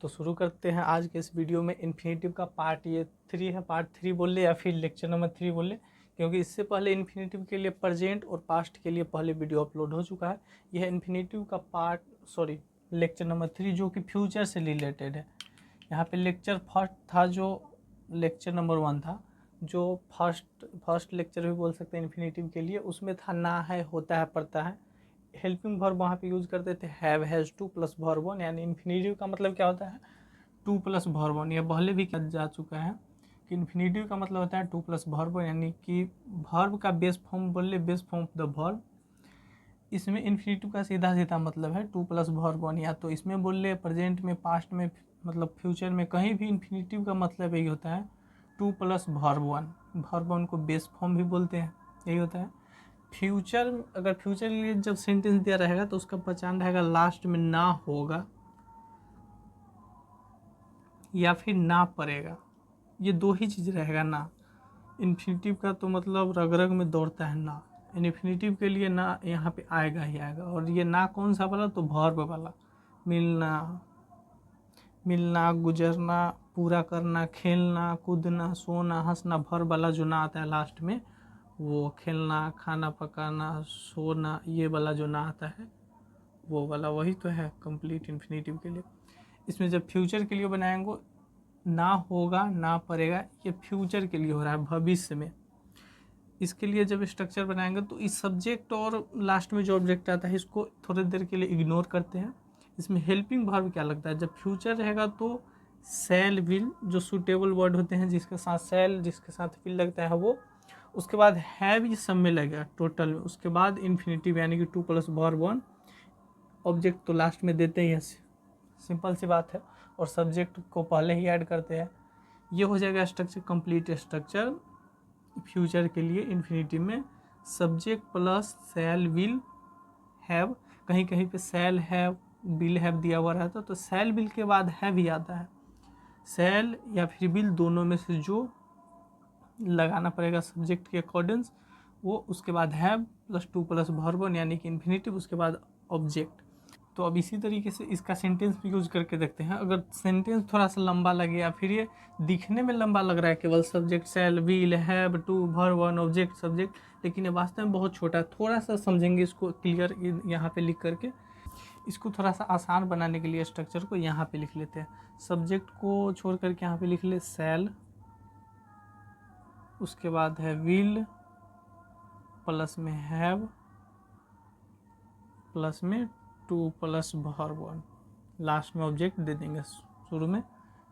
तो शुरू करते हैं आज के इस वीडियो में। इन्फिनेटिव का पार्ट ये 3 है, पार्ट 3 बोल ले या फिर लेक्चर नंबर 3 बोल ले, क्योंकि इससे पहले इन्फिनेटिव के लिए प्रेजेंट और पास्ट के लिए पहले वीडियो अपलोड हो चुका है। यह इन्फिनेटिव का लेक्चर नंबर 3 जो कि फ्यूचर से रिलेटेड है। यहाँ पे लेक्चर फर्स्ट था जो लेक्चर नंबर 1 था, जो फर्स्ट लेक्चर भी बोल सकते हैं इन्फिनेटिव के लिए। उसमें था ना है, होता है, पड़ता है। हेल्पिंग वर्ब वहाँ पे यूज़ करते थे have, has to plus verb one, यानी इन्फिनेटिव का मतलब क्या होता है, टू प्लस वर्ब वन। यह पहले भी किया जा चुका है कि इन्फिनेटिव का मतलब होता है टू प्लस वर्ब वन, यानी कि वर्ब का बेस फॉर्म बोल ले, base form of the verb. इसमें इन्फिनेटिव का सीधा सीधा मतलब है टू प्लस वर्ब वन, या तो इसमें बोल ले प्रेजेंट में, पास्ट में, मतलब फ्यूचर में, कहीं भी इन्फिनेटिव का मतलब यही होता है to plus verb one. Verb one को बेस फॉर्म भी बोलते हैं, यही होता है। फ्यूचर, अगर फ्यूचर के लिए जब सेंटेंस दिया रहेगा तो उसका पहचान रहेगा लास्ट में ना होगा या फिर ना पड़ेगा, ये दो ही चीज़ रहेगा ना। इन्फिनेटिव का तो मतलब रग रग में दौड़ता है ना। इन्फिनेटिव के लिए ना यहाँ पे आएगा ही आएगा। और ये ना कौन सा वाला, तो वर्ब वाला। मिलना, मिलना, गुजरना, पूरा करना, खेलना, कूदना, सोना, हंसना, वर्ब वाला जो ना आता है लास्ट में, वो खेलना, खाना पकाना, सोना, ये वाला जो ना आता है वो वाला, वही तो है कंप्लीट इन्फिनेटिव के लिए। इसमें जब फ्यूचर के लिए बनाएंगे, ना होगा ना पड़ेगा, ये फ्यूचर के लिए हो रहा है, भविष्य में। इसके लिए जब स्ट्रक्चर बनाएंगे तो इस सब्जेक्ट और लास्ट में जो ऑब्जेक्ट आता है इसको थोड़ी देर के लिए इग्नोर करते हैं। इसमें हेल्पिंग वर्ब क्या लगता है, जब फ्यूचर रहेगा तो सेल विल, जो सूटेबल वर्ड होते हैं जिसके साथ सेल, जिसके साथ विल लगता है वो। उसके बाद हैव, ये सब में लगेगा टोटल में। उसके बाद इन्फिनेटिव यानी कि to plus verb one. Object तो लास्ट में देते ही है, सिंपल सी बात है, और सब्जेक्ट को पहले ही ऐड करते हैं। ये हो जाएगा स्ट्रक्चर, कंप्लीट स्ट्रक्चर फ्यूचर के लिए इन्फिनेटिव में। Subject plus shall will have, कहीं कहीं पे सेल हैव, विल हैव दिया हुआ रहता है तो सेल विल के बाद हैव ही आता है। सेल या फिर विल दोनों में से जो लगाना पड़ेगा सब्जेक्ट के अकॉर्डिंग्स वो, उसके बाद have plus two plus verb one यानी कि इन्फिनेटिव, उसके बाद ऑब्जेक्ट। तो अब इसी तरीके से इसका सेंटेंस भी यूज करके देखते हैं। अगर सेंटेंस थोड़ा सा लंबा लगे या फिर ये दिखने में लंबा लग रहा है, केवल subject shall will have to verb one object subject, लेकिन ये वास्तव में बहुत छोटा है। थोड़ा सा समझेंगे इसको क्लियर यहाँ पे लिख करके। इसको थोड़ा सा आसान बनाने के लिए स्ट्रक्चर को यहाँ पे लिख लेते हैं। सब्जेक्ट को छोड़ करके यहाँ पे लिख ले सेल, उसके बाद है विल, प्लस में हैव, प्लस में to plus verb one, last में ऑब्जेक्ट दे देंगे, शुरू में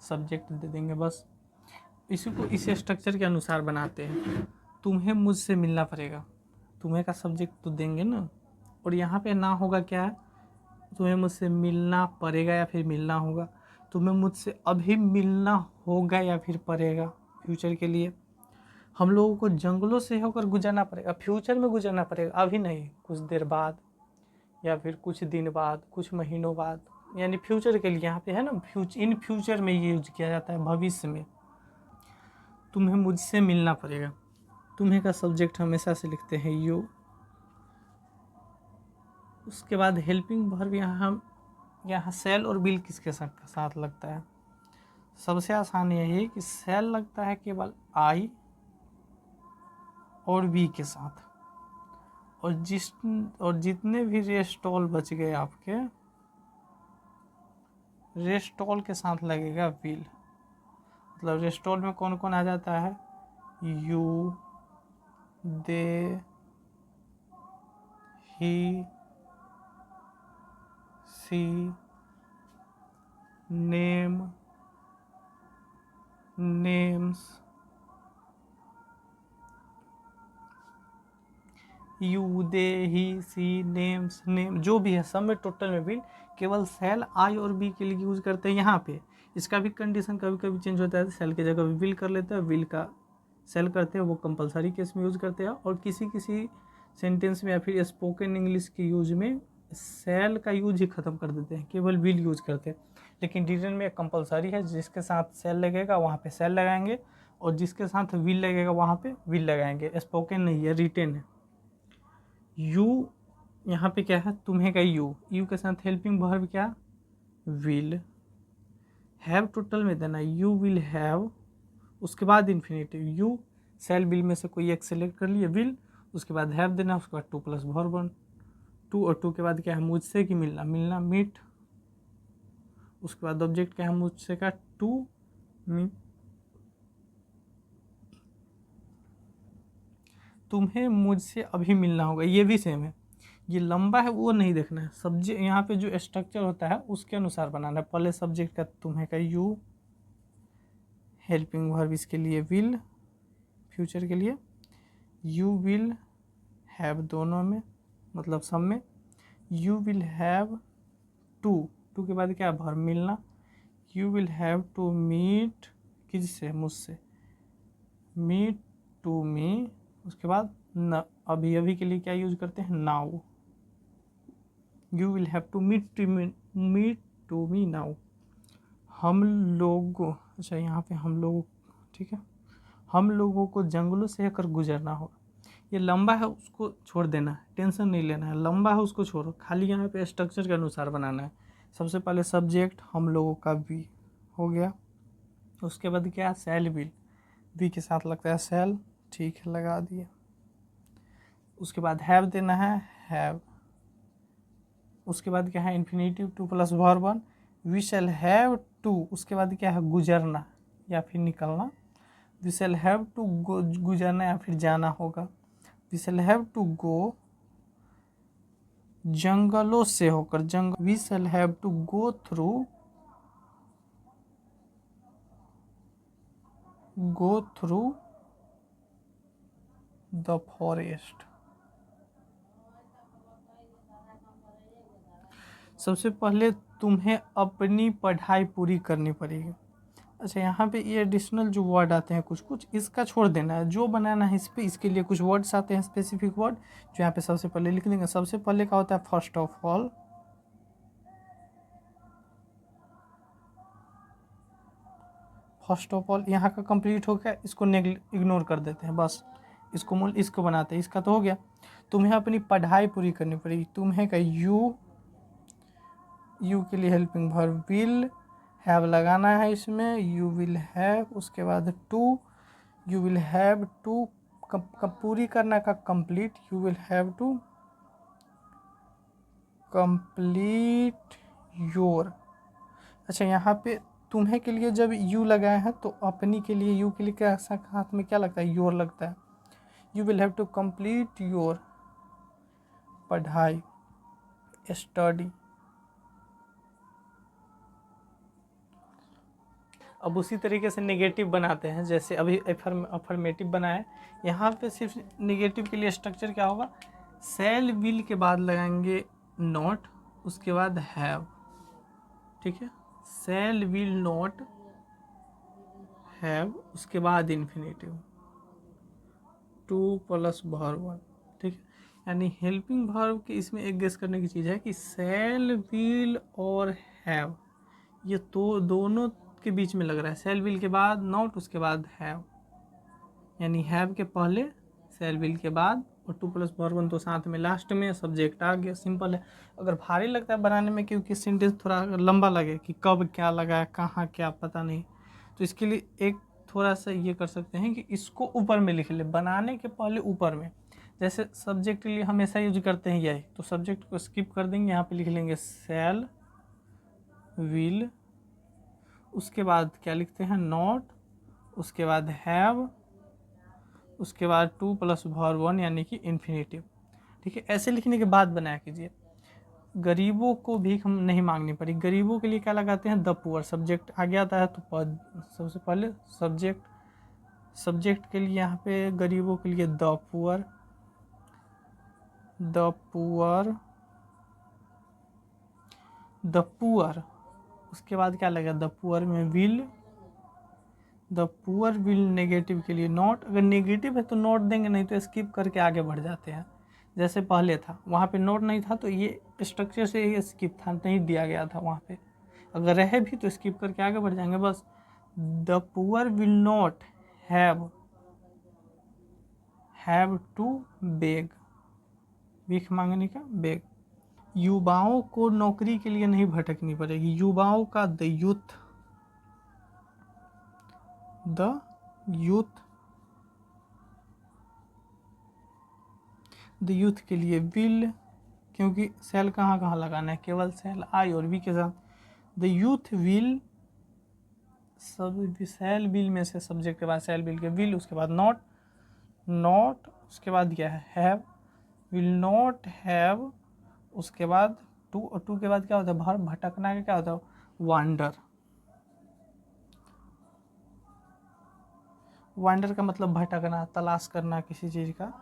सब्जेक्ट दे देंगे। बस इसी को इस स्ट्रक्चर के अनुसार बनाते हैं। तुम्हें मुझसे मिलना पड़ेगा, तुम्हें का सब्जेक्ट तो देंगे ना, और यहाँ पे ना होगा क्या है, तुम्हें मुझसे मिलना पड़ेगा या फिर मिलना होगा। तुम्हें मुझसे अभी मिलना होगा या फिर पड़ेगा, फ्यूचर के लिए। हम लोगों को जंगलों से होकर गुजरना पड़ेगा, फ्यूचर में गुजरना पड़ेगा, अभी नहीं, कुछ देर बाद या फिर कुछ दिन बाद, कुछ महीनों बाद, यानी फ्यूचर के लिए यहाँ पे है ना, इन फ्यूचर में ये यूज किया जाता है, भविष्य में। तुम्हें मुझसे मिलना पड़ेगा, तुम्हें का सब्जेक्ट हमेशा से लिखते हैं यू। उसके बाद हेल्पिंग वर्ब, यहाँ सेल और विल किसके साथ लगता है, सबसे आसान यही है कि सेल लगता है केवल आई और वी के साथ, और जितने भी रेस्टॉल बच गए आपके, रेस्टॉल के साथ लगेगा विल। मतलब रेस्टॉल में कौन कौन आ जाता है, you, they, he, she, name, names, you, they, he, she, names, name, जो भी है सब में टोटल में विल। केवल सेल आई और बी के लिए यूज करते हैं यहाँ पे। इसका भी कंडीशन कभी कभी चेंज होता है, सेल की जगह विल कर लेते हैं, विल का सेल करते हैं, वो कंपलसरी केस में यूज़ करते हैं। और किसी किसी सेंटेंस में या फिर स्पोकन इंग्लिश के यूज में सेल का यूज ही ख़त्म कर देते हैं, केवल विल यूज करते हैं। लेकिन रिटन में कंपलसरी है, जिसके साथ सेल लगेगा वहाँ पे सेल लगाएंगे, और जिसके साथ विल लगेगा वहाँ पे विल लगाएंगे। स्पोकन नहीं है, रिटन है। यू यहाँ पे क्या है, तुम्हें का यू, यू के साथ हेल्पिंग वर्ब क्या, विल। हैव टोटल में देना यू विल हैव, उसके बाद इन्फिनेटिव यू, शैल विल में से कोई एक सेलेक्ट कर लिए, विल, उसके बाद हैव देना, उसके बाद टू प्लस वर्ब, टू और टू के बाद क्या है मुझसे कि मिलना, मिलना मीट, उसके बाद ऑब्जेक्ट क्या है मुझसे का टू मी, तुम्हें मुझसे अभी मिलना होगा, ये भी सेम है, ये लंबा है वो नहीं देखना है, सब्जेक्ट यहाँ पे जो स्ट्रक्चर होता है उसके अनुसार बनाना है, पहले सब्जेक्ट का तुम्हें का यू, हेल्पिंग वर्ब इसके लिए विल, फ्यूचर के लिए यू विल हैव, दोनों में मतलब सब में you will have to, to के बाद क्या वर्ब मिलना, you will have to meet, किससे मुझसे, मीट टू मी, उसके बाद न, अभी अभी के लिए क्या यूज करते हैं now, you will have to meet to me now, हम लोगों, अच्छा यहाँ पे हम लोग, ठीक है, हम लोगों को जंगलों से होकर गुजरना होगा, ये लंबा है उसको छोड़ देना है, टेंशन नहीं लेना है, लंबा है उसको छोड़ो, खाली यहाँ पे स्ट्रक्चर के अनुसार बनाना है, सबसे पहले सब्जेक्ट हम लोगों का भी हो गया, उसके बाद क्या शैल विल, वी के साथ लगता है शैल, ठीक है लगा दिया, उसके बाद हैव देना है हैव, उसके बाद क्या है infinitive to plus verb one, we shall have to, उसके बाद क्या है गुजरना या फिर निकलना, we shall have to go, गुजरना या फिर जाना होगा, we shall have to go, जंगलों से होकर जंगल, we shall have to go through the forest, सबसे पहले तुम्हें अपनी पढ़ाई पूरी करनी पड़ेगी। अच्छा यहाँ पे ये एडिशनल जो वर्ड आते हैं कुछ कुछ इसका छोड़ देना है, जो बनाना है इस पे, इसके लिए कुछ वर्ड्स आते हैं स्पेसिफिक वर्ड जो यहाँ पे सबसे पहले लिख देंगे। सबसे पहले क्या होता है first of all, first of all यहाँ का कंप्लीट हो गया, इसको इग्नोर कर देते हैं बस, इसको मूल इसको बनाते हैं, इसका तो हो गया। तुम्हें अपनी पढ़ाई पूरी करनी पड़ेगी, तुम्हें का यू के लिए हेल्पिंग वर्ब विल, हैव लगाना है इसमें, यू विल हैव, उसके बाद to, you will have to, पूरी करना का complete, you will have to complete your. अच्छा यहाँ पे तुम्हें के लिए जब यू लगाए हैं तो अपनी के लिए यू के लिए क्या हाथ में क्या लगता है योर लगता है, you will have to complete your पढ़ाई स्टडी। अब उसी तरीके से नेगेटिव बनाते हैं, जैसे अभी अफर्मेटिव बनाए, यहाँ पे सिर्फ नेगेटिव के लिए स्ट्रक्चर क्या होगा, शैल विल के बाद लगाएंगे नॉट, उसके बाद हैव, ठीक है, शैल विल नॉट हैव, उसके बाद infinitive to plus verb one, ठीक है। यानी हेल्पिंग वर्ब के इसमें एक गेस करने की चीज़ है कि शैल विल और हैव ये तो दोनों के बीच में लग रहा है, शैल विल के बाद नॉट, उसके बाद हैव, यानी हैव के पहले शैल विल के बाद और टू प्लस वर्ब वन तो साथ में लास्ट में, सब्जेक्ट आ गया, सिंपल है। अगर भारी लगता है बनाने में क्योंकि सेंटेंस थोड़ा लंबा लगे कि कब क्या लगा है कहाँ क्या पता नहीं, तो इसके लिए एक थोड़ा सा ये कर सकते हैं कि इसको ऊपर में लिख ले, बनाने के पहले ऊपर में, जैसे सब्जेक्ट के लिए हमेशा यूज करते हैं यही, तो सब्जेक्ट को स्किप कर देंगे, यहाँ पे लिख लेंगे शैल विल, उसके बाद क्या लिखते हैं नॉट, उसके बाद हैव, उसके बाद टू प्लस वर्ब वन यानी कि इन्फिनेटिव, ठीक है। ऐसे लिखने के बाद बनाया कीजिए। गरीबों को भीख नहीं मांगनी पड़ी, गरीबों के लिए क्या लगाते हैं द पुअर, सब्जेक्ट आगे आता है तो पद, सबसे पहले सब्जेक्ट के लिए यहाँ पे गरीबों के लिए द पुअर, उसके बाद क्या लगा द पुअर में will, the poor will negative के लिए नॉट, अगर नेगेटिव है तो नोट देंगे, नहीं तो स्किप करके आगे बढ़ जाते हैं, जैसे पहले था वहाँ पे नोट नहीं था तो ये स्ट्रक्चर से ये स्किप था, नहीं दिया गया था वहाँ पे, अगर रहे भी तो स्किप करके आगे बढ़ जाएंगे बस। The poor will not have to beg, भीख मांगने का बेग। युवाओं को नौकरी के लिए नहीं भटकनी पड़ेगी, युवाओं का the youth, the youth, the youth के लिए विल, क्योंकि सेल कहाँ कहाँ लगाना है, केवल सेल आई और वी के साथ। द यूथ विल, सब सेल विल में से सब्जेक्ट के बाद सेल विल के विल, उसके बाद नॉट, नॉट उसके बाद क्या है हैव, विल नॉट हैव, उसके बाद टू, और टू के बाद क्या होता है भर, भटकना का क्या होता है वांडर, वांडर का मतलब भटकना, तलाश करना किसी चीज़ का।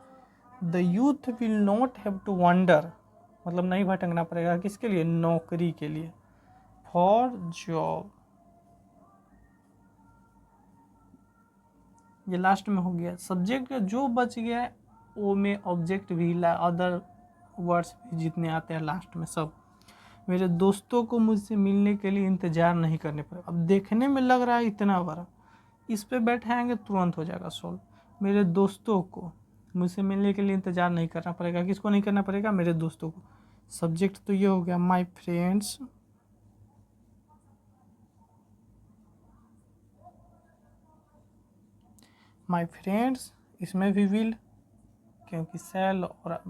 The youth will not have to wander, मतलब नहीं भटकना पड़ेगा, किसके लिए, नौकरी के लिए, फॉर जॉब। ये लास्ट में हो गया सब्जेक्ट का, जो बच गया है वो में ऑब्जेक्ट भी अदर वर्ड्स भी जितने आते हैं लास्ट में सब। मेरे दोस्तों को मुझसे मिलने के लिए इंतज़ार नहीं करने पड़े, अब देखने में लग रहा है इतना बड़ा, इस पे बैठाएंगे तुरंत हो जाएगा सॉल्व। मेरे दोस्तों को मुझसे मिलने के लिए इंतज़ार नहीं करना पड़ेगा, किसको नहीं करना पड़ेगा, मेरे दोस्तों को। सब्जेक्ट तो ये हो गया माय फ्रेंड्स, माय फ्रेंड्स, इसमें भी विल, क्योंकि सेल और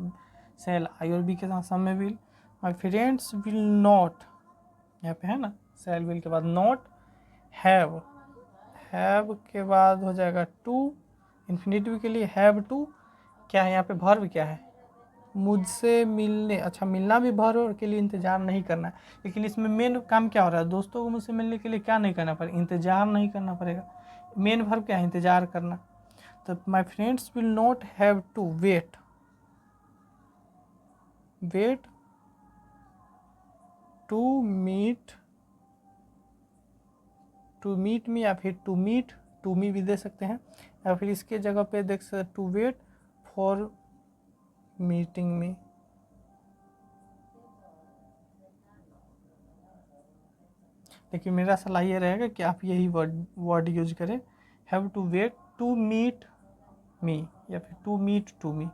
सेल आई और बी के साथ सब में will. My friends will not, यहाँ पे है ना सेल विल के बाद नॉट, हैव, हैव के बाद हो जाएगा टू, इन्फिनेटिव के लिए हैव टू, क्या है यहाँ पे वर्ब क्या है, मुझसे मिलने, अच्छा मिलना भी वर्ब के लिए इंतज़ार नहीं करना है, लेकिन इसमें मेन काम क्या हो रहा है, दोस्तों को मुझसे मिलने के लिए क्या नहीं करना पड़ेगा, इंतज़ार नहीं करना पड़ेगा। मेन वर्ब क्या है, इंतज़ार करना। तो my friends will not have to wait, wait to meet, to meet me, या फिर टू मीट, टू मी भी दे सकते हैं, या फिर इसके जगह पे देख सकते टू वेट फॉर मीटिंग में। लेकिन मेरा सलाह ये रहेगा कि आप यही वर्ड यूज करें, have to wait to meet me, या फिर टू मीट टू मी।